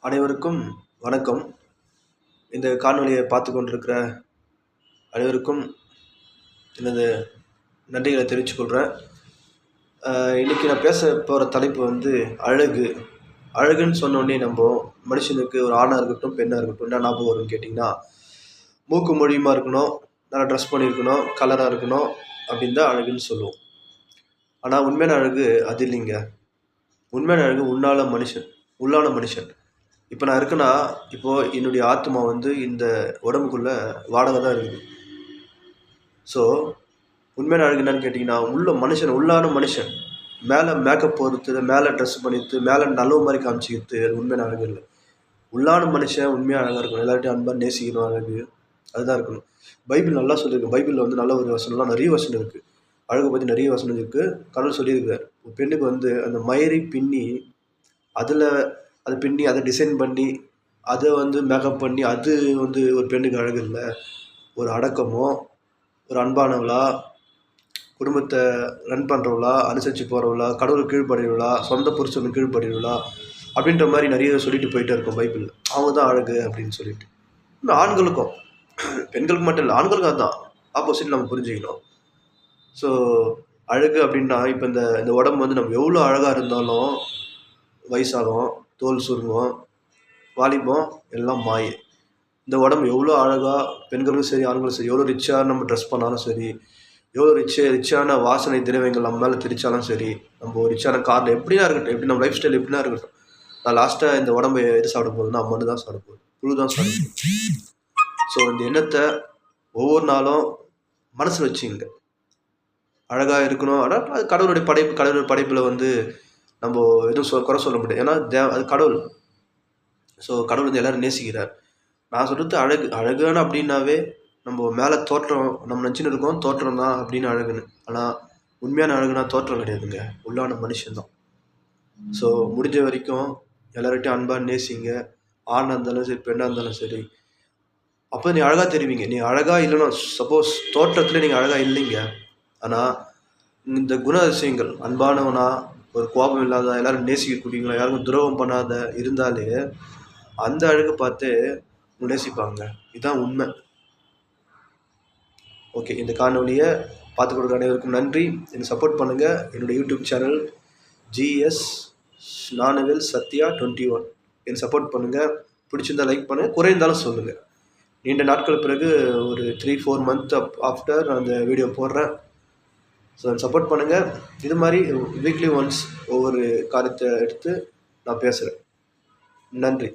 அனைவருக்கும் வணக்கம். இந்த காணொளியை பார்த்து கொண்டிருக்கிற அனைவருக்கும் எனது நன்றிகளை தெரிவித்துக்கொள்கிறேன். இன்றைக்கி நான் பேச போகிற தலைப்பு வந்து அழகு. அழகுன்னு சொன்னோடனே நம்ம மனுஷனுக்கு ஒரு ஆணாக இருக்கட்டும் பெண்ணாக இருக்கட்டும் என்ன ஞாபகம் வரும்னு கேட்டிங்கன்னா, மூக்கு மொழியுமா இருக்கணும், நல்லா ட்ரெஸ் பண்ணியிருக்கணும், கலராக இருக்கணும் அப்படின்னு தான் அழகுன்னு சொல்லுவோம். ஆனால் உண்மையான அழகு அது இல்லைங்க. உண்மையான அழகு உள்ளான மனுஷன். இப்போ நான் இருக்கேன்னா, இப்போது என்னுடைய ஆத்மா வந்து இந்த உடம்புக்குள்ளே வாடகை தான் இருக்குது. ஸோ உண்மையான அழகு என்னன்னு கேட்டிங்கன்னா, உள்ளான மனுஷன். மேலே மேக்கப் போடுறது, மேலே ட்ரெஸ் பண்ணிட்டு, மேலே நல்ல மாதிரி காமிச்சிக்கிறது அது உண்மையான அழகு இல்லை. உள்ளான மனுஷன் உண்மையாக அழகாக இருக்கணும். எல்லார்ட்டையும் அன்பாக நேசிக்கணும், அழகு அதுதான் இருக்கணும். பைபிள் நல்லா சொல்லியிருக்கு. பைபிளில் வந்து நல்ல ஒரு வசனம்லாம் நிறைய வசனம் இருக்குது. அழகை பற்றி நிறைய வசனம் இருக்குது. கடவுள் சொல்லியிருக்கார், ஒரு பெண்ணுக்கு வந்து அந்த மயிரை பின்னி அதை பின்னி அதை டிசைன் பண்ணி அதை வந்து மேக்கப் பண்ணி அது வந்து ஒரு பெண்ணுக்கு அழகு இல்லை. ஒரு அடக்கமோ, ஒரு அன்பானவளா, குடும்பத்தை ரன் பண்ணுறவளா, அனுசரித்து போகிறவளா, கடவுளுக்கு கீழ்ப்படுறவளா, சொந்த புருஷனுக்கு கீழ்ப்படுறவளா அப்படின்ற மாதிரி நிறைய சொல்லிட்டு போயிட்டே இருக்கும் பைபிளில். அவங்க தான் அழகு அப்படின்னு சொல்லிட்டு. இன்னும் ஆண்களுக்கும், பெண்களுக்கு மட்டும் இல்லை, ஆண்களுக்கும் அதுதான் ஆப்போசிட் நம்ம புரிஞ்சுக்கணும். ஸோ அழகு அப்படின்னா இப்போ இந்த உடம்பு வந்து நம்ம எவ்வளோ அழகாக இருந்தாலும் வயசாகும், தோல் சுருங்கும், வாலிபம் எல்லாம் மாயை. இந்த உடம்பு எவ்வளோ அழகாக பெண்களுக்கும் சரி ஆண்களும் சரி, எவ்வளோ ரிச்சாக நம்ம ட்ரெஸ் பண்ணாலும் சரி, எவ்வளோ ரிச்சான வாசனை திரவியங்கள் நம்ம மேலே தெரிச்சாலும் சரி, நம்ம ஒரு ரிச்சான காரில் எப்படின்னா இருக்கட்டும், எப்படி நம்ம லைஃப் ஸ்டைல் எப்படின்னா இருக்கட்டும், நான் லாஸ்ட்டாக இந்த உடம்பை எது சாப்பிட போகுதுன்னா மண்ணு தான் சாப்பிட போகுது, புழு தான் சாப்பிட போகுது. ஸோ இந்த எண்ணத்தை ஒவ்வொரு நாளும் மனசில் வச்சுங்க. அழகாக இருக்கணும். ஆனால் அது கடவுளுடைய படைப்பில் வந்து நம்ம எதுவும் குறை சொல்ல முடியாது. ஏன்னா அது கடவுள். ஸோ கடவுள் வந்து எல்லோரும் நேசிக்கிறார். நான் சொல்கிறது அழகான அப்படின்னாவே நம்ம மேலே தோற்றம் நம்ம நினச்சின்னு இருக்கோம், தோற்றம் தான் அப்படின்னு அழகுன்னு. ஆனால் உண்மையான அழகுனா தோற்றம் கிடையாதுங்க, உள்ளான மனுஷன்தான். ஸோ முடிஞ்ச வரைக்கும் எல்லார்கிட்டையும் அன்பாக நேசிங்க. ஆணாக இருந்தாலும் சரி, பெண்ணாக இருந்தாலும் சரி. அப்போ நீ அழகாக தெரிவிங்க. நீ அழகாக இல்லைன்னா, சப்போஸ் தோற்றத்தில் நீங்கள் அழகாக இல்லைங்க, ஆனால் இந்த குணாதிசயங்கள் அன்பானவனா, ஒரு கோபம் இல்லாத, எல்லாரும் நேசிக்கக்கூடியவங்களா, யாருக்கும் துரோகம் பண்ணாத இருந்தாலே அந்த அழகு பார்த்து நேசிப்பாங்க. இதுதான் உண்மை. ஓகே, இந்த காணொலியை பார்த்து கொடுக்குற அனைவருக்கும் நன்றி. எனக்கு சப்போர்ட் பண்ணுங்கள். என்னோடய YouTube channel GS Gnanavel Sathya 21 எனக்கு சப்போர்ட் பண்ணுங்கள். பிடிச்சிருந்தால் லைக் பண்ணுங்கள், குறைந்தாலும் சொல்லுங்கள். நீண்ட நாட்கள் பிறகு ஒரு 3-4 மந்த் ஆஃப்டர் நான் அந்த வீடியோ போடுறேன். ஸோ சப்போர்ட் பண்ணுங்கள். இது மாதிரி வீக்லி ஒன்ஸ் ஒவ்வொரு காரியத்தை எடுத்து நான் பேசுகிறேன். நன்றி.